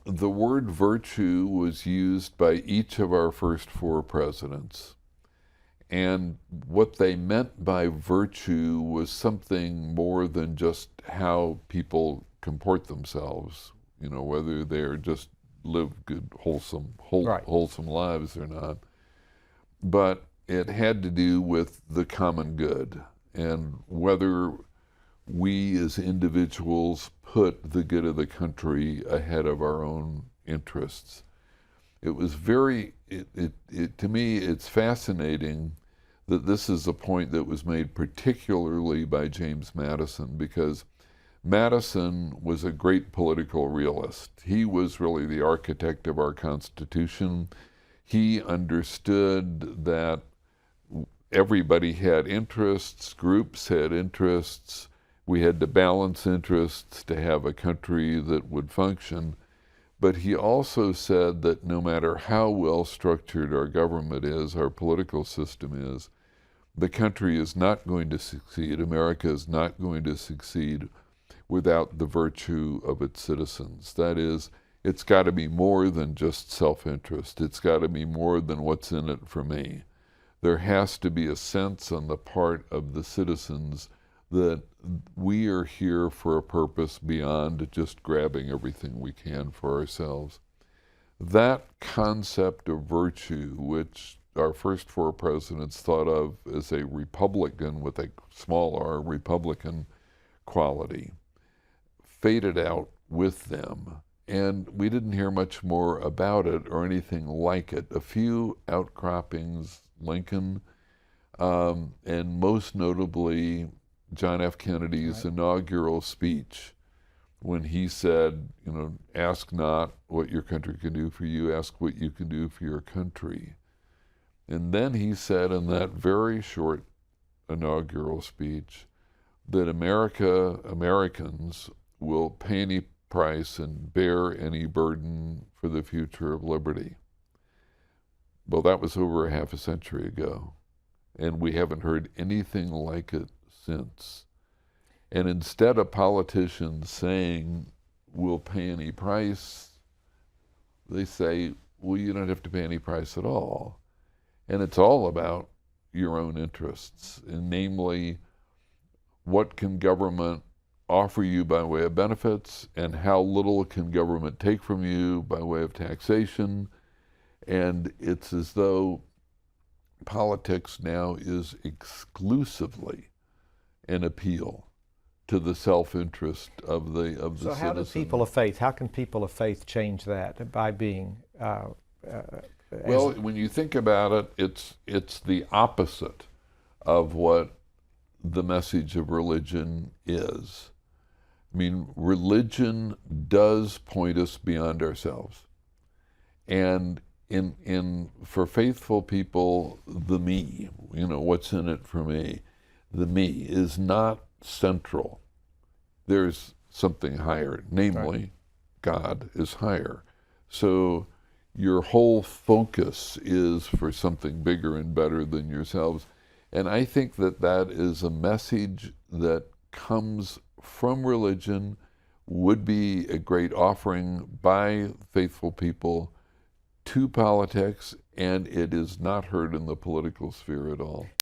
the word virtue was used by each of our first four presidents. And what they meant by virtue was something more than just how people comport themselves, whether they're just live good, Right. wholesome lives or not. But it had to do with the common good and whether we as individuals put the good of the country ahead of our own interests. It was to me, it's fascinating that this is a point that was made particularly by James Madison, because Madison was a great political realist. He was really the architect of our Constitution. He understood that everybody had interests, groups had interests. We had to balance interests to have a country that would function. But he also said that no matter how well structured our government is, our political system is, the country is not going to succeed, America is not going to succeed without the virtue of its citizens. That is, it's got to be more than just self-interest. It's got to be more than what's in it for me. There has to be a sense on the part of the citizens that we are here for a purpose beyond just grabbing everything we can for ourselves. That concept of virtue, which our first four presidents thought of as a Republican with a small r, Republican quality, faded out with them. And we didn't hear much more about it or anything like it. A few outcroppings, Lincoln, and most notably John F. Kennedy's inaugural speech, when he said, ask not what your country can do for you, ask what you can do for your country. And then he said in that very short inaugural speech that Americans will pay any price and bear any burden for the future of liberty. Well, that was over a half a century ago, and we haven't heard anything like it since. And instead of politicians saying, we'll pay any price, they say, well, you don't have to pay any price at all. And it's all about your own interests, and namely, what can government offer you by way of benefits, and how little can government take from you by way of taxation. And it's as though politics now is exclusively an appeal to the self-interest of the So how do citizen. people of faith, how can people of faith change that by being Well, when you think about it, it's the opposite of what the message of religion is. I mean, religion does point us beyond ourselves. And for faithful people, the me, what's in it for me, the me is not central. There's something higher, namely, God is higher. So your whole focus is for something bigger and better than yourselves. And I think that that is a message that comes from religion, would be a great offering by faithful people to politics, and it is not heard in the political sphere at all.